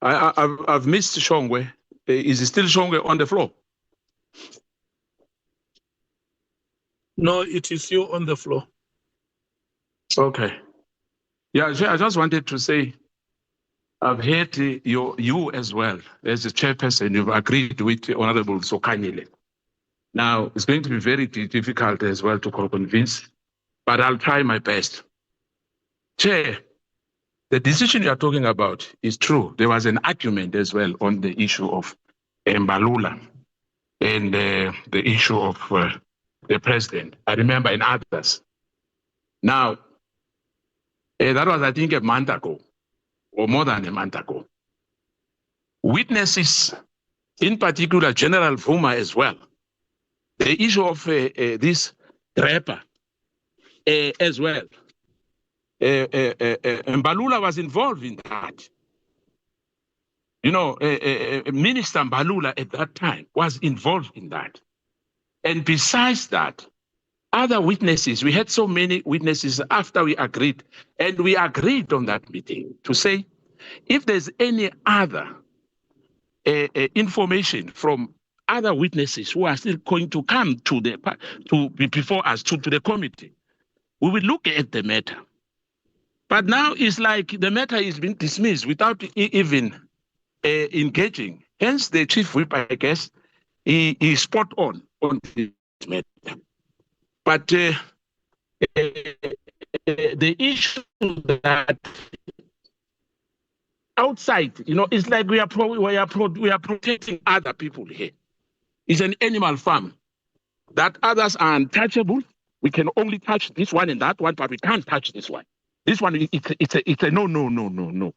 I've missed Shongwe. Is still Shongwe on the floor? No, it is you on the floor. Okay. Yeah, I just wanted to say, I've heard you as well, as a chairperson, you've agreed with Honorable Sokanyile. Now, it's going to be very difficult as well to convince, but I'll try my best. Chair, the decision you're talking about is true. There was an argument as well on the issue of Mbalula and the issue of the president. I remember, and others. Now, that was, I think, a month ago, or more than a month ago. Witnesses, in particular, General Vuma as well, the issue of this rapper as well. Mbalula was involved in that. You know, Minister Mbalula at that time was involved in that. And besides that, other witnesses, we had so many witnesses after we agreed, and we agreed on that meeting to say, if there's any other information from other witnesses who are still going to come to be before us to the committee, we will look at the matter. But now it's like the matter is being dismissed without even engaging. Hence, the chief whip, I guess, he is spot on this matter. But the issue that outside, you know, it's like we are protecting other people here. It's an animal farm that others are untouchable. We can only touch this one and that one, but we can't touch this one. This one, it's a no.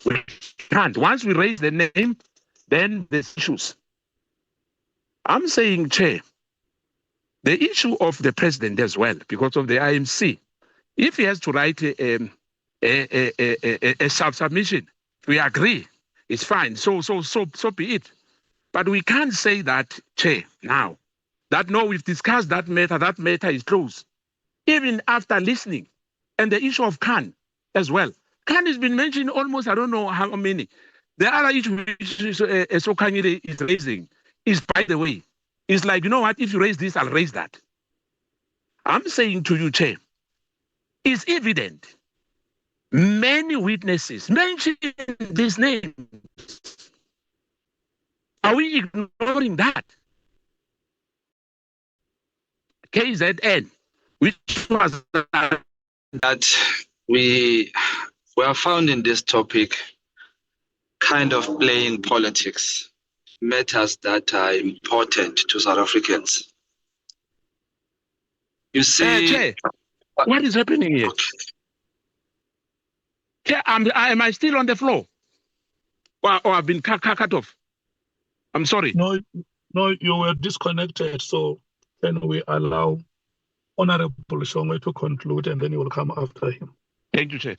We can't. Once we raise the name, then there's issues. I'm saying, Chair, the issue of the president as well, because of the IMC, if he has to write a submission, we agree, it's fine. So be it. But we can't say that, Chair, now, that no, we've discussed that matter is closed. Even after listening, and the issue of Khan as well. Khan has been mentioned almost, I don't know how many. The other issue Sokanyile is raising is, by the way, it's like, you know what, if you raise this, I'll raise that. I'm saying to you, Chair, it's evident. Many witnesses mention these names. Are we ignoring that? KZN, which was that we are found in this topic kind of playing politics, matters that are important to South Africans. You see, Chair, what is happening here? Chair, am I still on the floor? Or I've been cut off? I'm sorry. No, you were disconnected, so then we allow Honorable Shongwe to conclude, and then you will come after him. Thank you, Chair.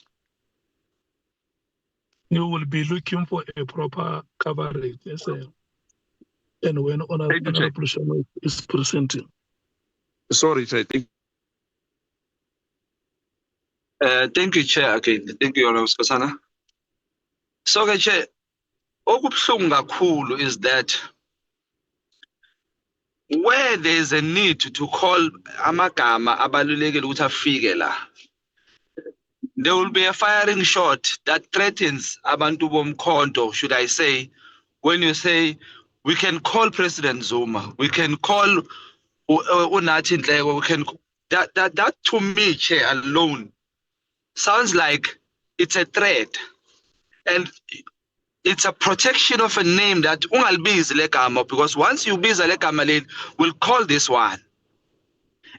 You will be looking for a proper coverage, yes, sir. And when Honorable Shongwe is presenting. Sorry, Chair. Thank you, Chair. Again, thank you, Honorable Skosana. So, Chair, okubuhlungu kakhulu is that where there is a need to call amagama abalulekile ukuthi afike la, there will be a firing shot that threatens abantu bomkhonto, should I say, when you say we can call President Zuma, we can call Unathi Nhleko, we can that to me, Chair, alone sounds like it's a threat, and it's a protection of a name that ungalbizi legama, because once you biza legama leli, we'll call this one.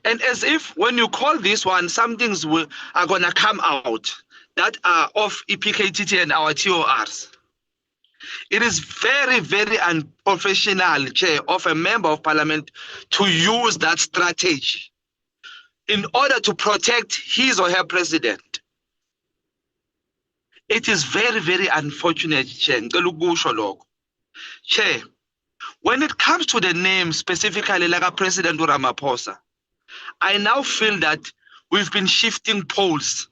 And as if when you call this one, some things are gonna come out that are of EPKTT and our TORs. It is very, very unprofessional, Chair, of a member of parliament to use that strategy in order to protect his or her president. It is very, very unfortunate, Chair. Chair, when it comes to the name specifically like President Ramaphosa, I now feel that we've been shifting poles.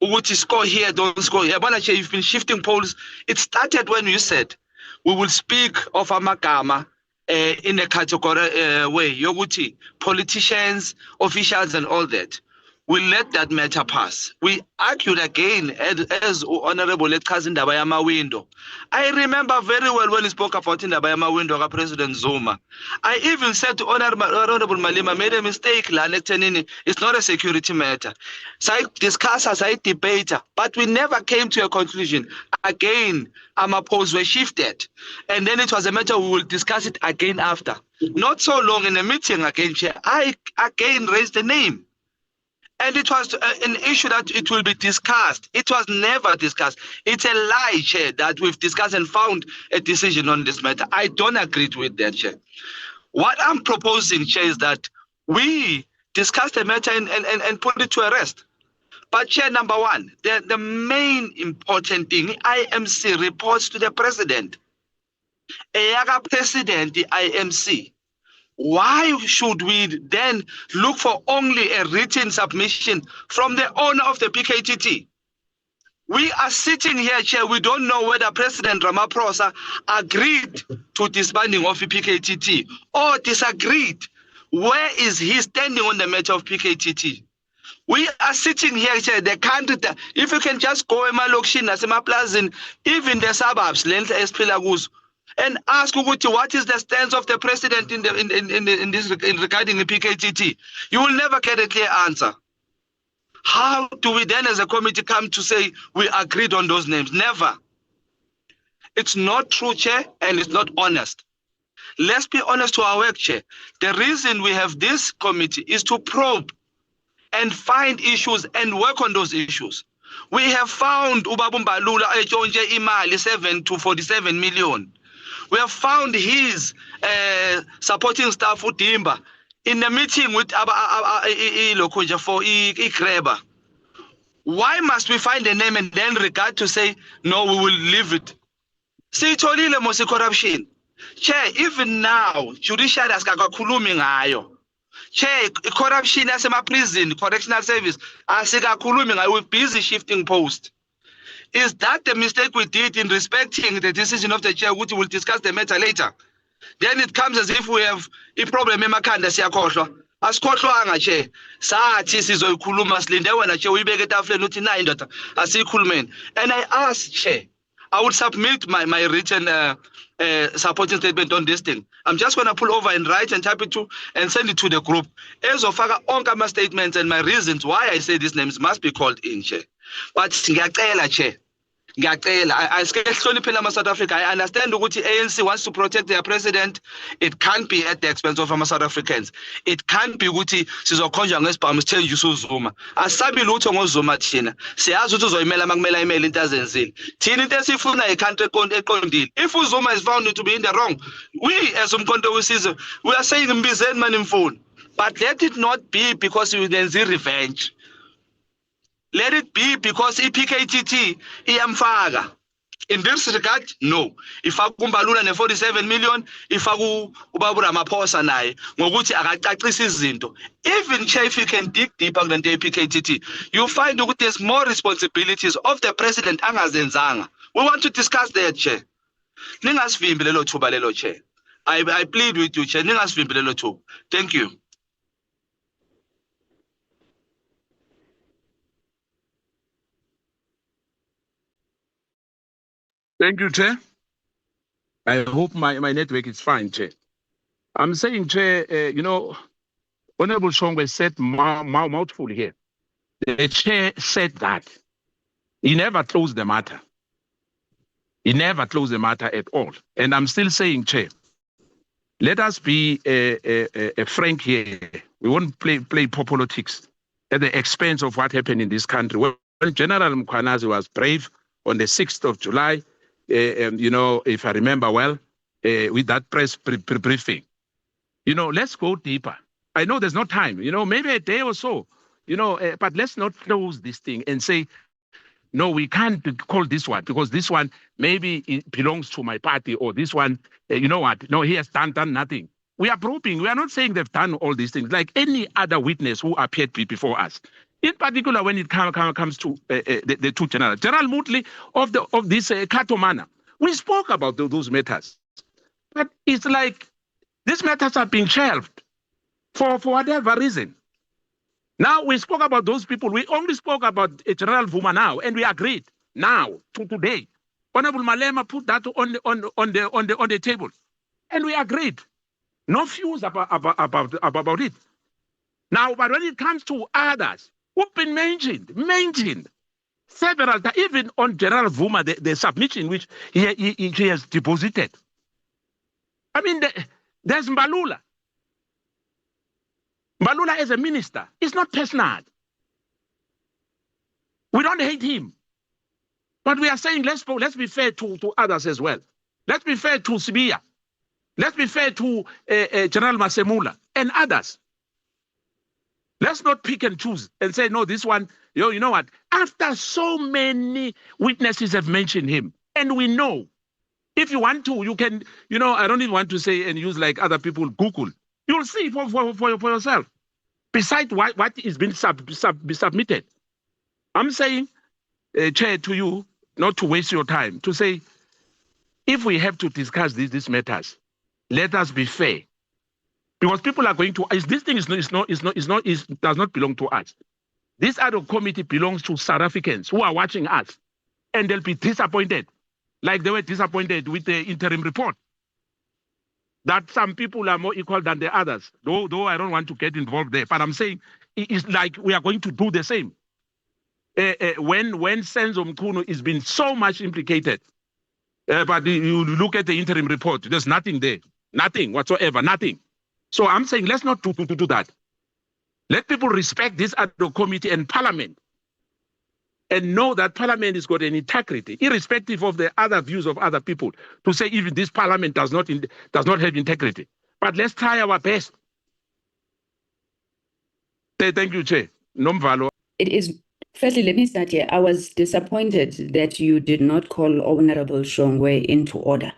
Ukuthi score here, don't score here. But you've been shifting polls. It started when you said we will speak of amagama in a category way. Yoguti, politicians, officials, and all that. We'll let that matter pass. We argued again as Honorable Ndaba Yama Window. I remember very well when he spoke about Ndaba Yama Window, President Zuma. I even said to Honorable Malema, made a mistake, it's not a security matter. So I discussed as I debate, but we never came to a conclusion. Again, our polls were shifted. And then it was a matter we will discuss it again after. Not so long in a meeting again, Chair, I again raised the name. And it was an issue that it will be discussed. It was never discussed. It's a lie, Chair, that we've discussed and found a decision on this matter. I don't agree with that, Chair. What I'm proposing, Chair, is that we discuss the matter and put it to a rest. But, Chair, number one, the main important thing, IMC reports to the President. Eyaga President, the IMC. Why should we then look for only a written submission from the owner of the PKTT? We are sitting here, Chair, we don't know whether President Ramaphosa agreed to disbanding of the PKTT or disagreed. Where is he standing on the matter of PKTT? We are sitting here, Chair, the country, if you can just go in Malokshina, even the suburbs, and ask Uguti what is the stance of the president in this regarding the PKTT. You will never get a clear answer. How do we then as a committee come to say we agreed on those names? Never. It's not true, Chair, and it's not honest. Let's be honest to our work, Chair. The reason we have this committee is to probe and find issues and work on those issues. We have found Bringing Mbalula Ramaphosa 7 to 47 million. We have found his supporting staff Udimba in a meeting with Lokoja for Ikreba. Why must we find a name and then regard to say, no, we will leave it? See, Tolile Mosi corruption. Chair, even now, judiciary has kakakhulumi ngayo. Chair, corruption as a prison, correctional service, as a kakakhulumi ngayo, we're busy shifting post. Is that the mistake we did in respecting the decision of the chair, which we'll discuss the matter later? Then it comes as if we have a problem. Chair. And I asked, Chair, I would submit my written supporting statement on this thing. I'm just going to pull over and write and type it to and send it to the group. As of my statements and my reasons why I say these names must be called in, Chair. But Chair, I South Africa. I understand ukuthi ANC wants to protect their president. It can't be at the expense of South Africans. It can't be ukuthi sizokhonjwa ngesibhamu sithenjwe uSuzuma. Asabi lutho ngoZuma thina. Siyazi ukuthi uzoyimela makumela imeli into azenzile. Thina into esifuna iCountry eqondile. If uZuma is found to be in the wrong, we as umkhonto wesizwe, we are saying mbizeni mani mfuni. But let it not be because we then see revenge. Let it be because PKTT iyamfaka. In this regard, no. If Mbalula ne 47 million, if Ubaba Ramaphosa naye ngokuthi akacacisa izinto. Even if you can dig deeper than the PKTT, you find that there's more responsibilities of the president angazenzanga. We want to discuss that, Chair. Ningasivimbi lelo thuba lelo, Chair. I plead with you, Chair. Ningasivimbi lelo thuba. Thank you. Thank you, Chair. I hope my network is fine, Chair. I'm saying, Chair, Honorable Shongwe said mouthful here. The Chair said that he never closed the matter. He never closed the matter at all. And I'm still saying, Chair, let us be frank here. We won't play politics at the expense of what happened in this country. When General Mkhwanazi was brave on the 6th of July, if I remember well, with that press briefing, let's go deeper. I know there's no time, maybe a day or so, but let's not close this thing and say, no, we can't call this one because this one maybe it belongs to my party or this one, no, he has done nothing. We are probing. We are not saying they've done all these things like any other witness who appeared before us. in particular when it comes to the two generals. General Mutley of this Katomana, we spoke about those matters. But it's like these matters are being shelved for whatever reason. Now we spoke about those people. We only spoke about General Vuma now, and we agreed now to today. Honorable Malema put that on the table, and we agreed. No views about it. Now, but when it comes to others who've been mentioned several times, even on General Vuma, the submission which he has deposited. I mean, there's Mbalula. Mbalula as a minister is not personal. We don't hate him. But we are saying let's be fair to others as well. Let's be fair to Sibia. Let's be fair to General Masemula and others. Let's not pick and choose and say, no, this one, you know what? After so many witnesses have mentioned him, and we know, if you want to, you can, I don't even want to say and use like other people, Google. You'll see for yourself. Besides what is being submitted. I'm saying, Chair, to you, not to waste your time, to say, if we have to discuss these matters, let us be fair. Because people are going to, this thing does not belong to us. This ad hoc committee belongs to South Africans who are watching us, and they'll be disappointed, like they were disappointed with the interim report. That some people are more equal than the others, though I don't want to get involved there. But I'm saying it's like we are going to do the same. When Senzo Mkhunu is being so much implicated, but you look at the interim report, there's nothing there, nothing whatsoever, nothing. So I'm saying let's not do that. Let people respect this ad hoc committee and Parliament, and know that Parliament has got an integrity, irrespective of the other views of other people, to say even this Parliament does not have integrity. But let's try our best. Thank you, Chair. Nomvalo. It is, firstly, let me start here. I was disappointed that you did not call Honorable Shongwe into order.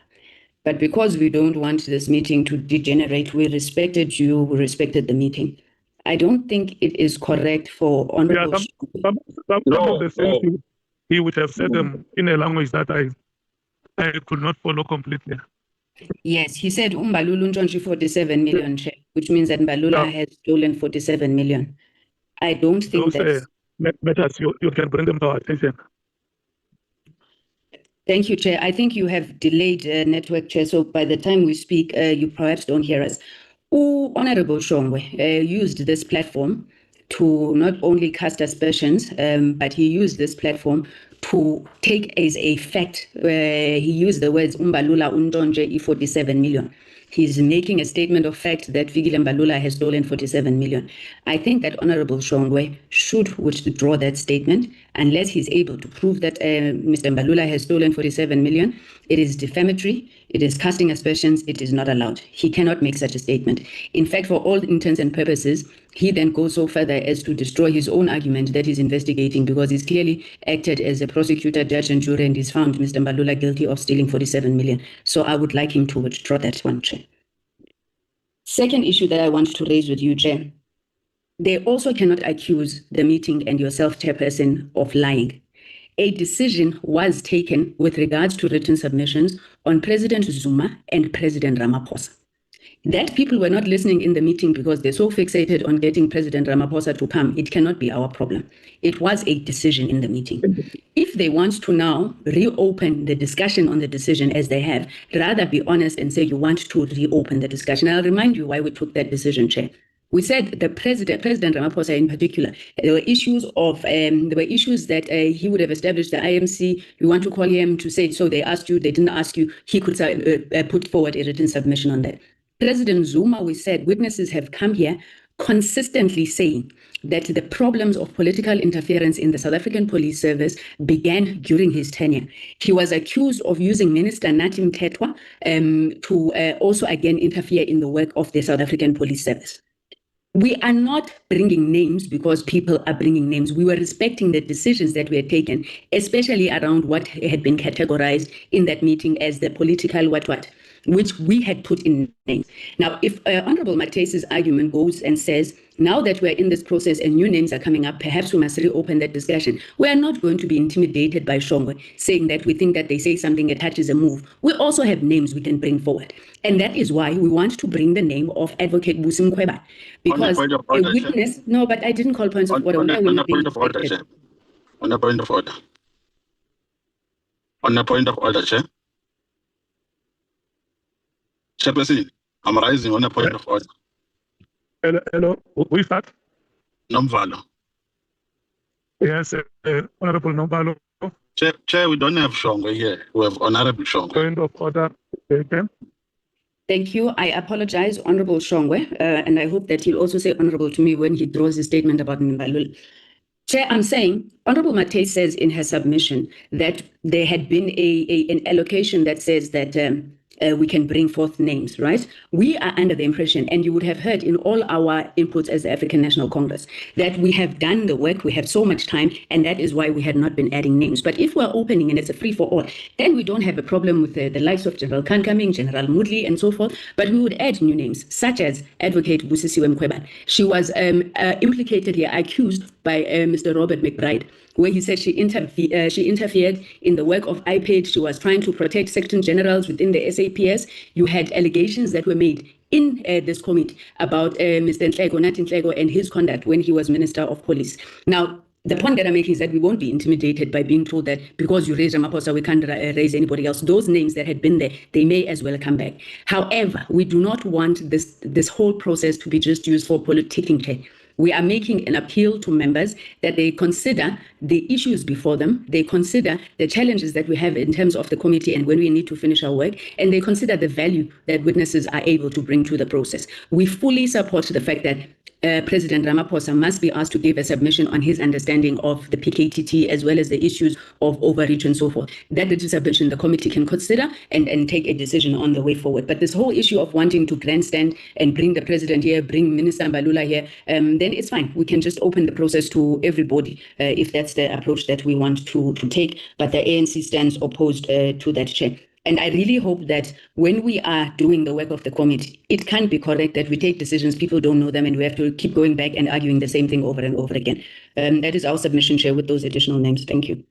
But because we don't want this meeting to degenerate, we respected you, we respected the meeting. I don't think it is correct for Honorable some of the things he would have said them in a language that I could not follow completely. Yes, he said Mbalula Ntshontshe 47 million, which means that Mbalula has stolen 47 million. I don't think that's... matters you can bring them to our attention. Thank you, Chair. I think you have delayed network, Chair, so by the time we speak, you perhaps don't hear us. Honorable Shongwe used this platform to not only cast aspersions, but he used this platform to take as a fact, he used the words Mbalula Ntshontshe 47 million. He's making a statement of fact that Fikile Mbalula has stolen 47 million. I think that Honorable Shongwe should withdraw that statement unless he's able to prove that Mr. Mbalula has stolen 47 million. It is defamatory, it is casting aspersions, it is not allowed. He cannot make such a statement. In fact, for all intents and purposes, he then goes so further as to destroy his own argument that he's investigating, because he's clearly acted as a prosecutor, judge, and jury, and he's found Mr. Mbalula guilty of stealing 47 million. So I would like him to withdraw that one, Chair. Second issue that I want to raise with you, Chair. They also cannot accuse the meeting and yourself, Chairperson, of lying. A decision was taken with regards to written submissions on President Zuma and President Ramaphosa. That people were not listening in the meeting because they're so fixated on getting President Ramaphosa to come, it cannot be our problem. It was a decision in the meeting. If they want to now reopen the discussion on the decision as they have, rather be honest and say you want to reopen the discussion. I'll remind you why we took that decision, Chair. We said the President Ramaphosa in particular, there were issues that he would have established the IMC. You want to call him to say, so they asked you, they didn't ask you, he could put forward a written submission on that. President Zuma, we said, witnesses have come here consistently saying that the problems of political interference in the South African Police Service began during his tenure. He was accused of using Minister Nathi Mthethwa to also again interfere in the work of the South African Police Service. We are not bringing names because people are bringing names. We were respecting the decisions that were taken, especially around what had been categorized in that meeting as the political what. which we had put in names. Now, if Honorable Matese's argument goes and says, now that we're in this process and new names are coming up, perhaps we must reopen that discussion. We are not going to be intimidated by Shongwe saying that we think that they say something, it touches a move. We also have names we can bring forward. And that is why we want to bring the name of Advocate Busi Mkhwebane. Because On a point of order, a witness, no, but I didn't call points of order. On a point of order, Chair. On a point of order. On a point of order, Chair. Chairperson, I'm rising on a point of order. Hello, who is that? Nomvalo. Yes, Honorable Nombalo. Chair, we don't have Shongwe here. We have Honorable Shongwe. Point of order taken. Thank you. I apologize, Honorable Shongwe, and I hope that he'll also say honorable to me when he draws his statement about Mbalula. Chair, I'm saying Honorable Matei says in her submission that there had been an allocation that says that we can bring forth names, right? We are under the impression, and you would have heard in all our inputs as the African National Congress, that we have done the work, we have so much time, and that is why we had not been adding names. But if we're opening and it's a free-for-all, then we don't have a problem with the likes of General Kankaming, General Mudli, and so forth, but we would add new names, such as Advocate Busisiwe Mkhwebane. She was implicated here, accused by Mr. Robert McBride, where he said she interfered in the work of IPAID. She was trying to protect section generals within the SAPS. You had allegations that were made in this committee about Mr. Ntlego and his conduct when he was Minister of Police. Now, the point that I'm making is that we won't be intimidated by being told that because you raised Ramaphosa, we can't raise anybody else. Those names that had been there, they may as well come back. However, we do not want this whole process to be just used for politicking. We are making an appeal to members that they consider the issues before them, they consider the challenges that we have in terms of the committee and when we need to finish our work, and they consider the value that witnesses are able to bring to the process. We fully support the fact that President Ramaphosa must be asked to give a submission on his understanding of the PKTT as well as the issues of overreach and so forth. That is a submission the committee can consider and take a decision on the way forward. But this whole issue of wanting to grandstand and bring the president here, bring Minister Mbalula here, then it's fine. We can just open the process to everybody if that's the approach that we want to take. But the ANC stands opposed to that, Chair. And I really hope that when we are doing the work of the committee, it can't be correct that we take decisions, people don't know them, and we have to keep going back and arguing the same thing over and over again. That is our submission, Chair, with those additional names. Thank you.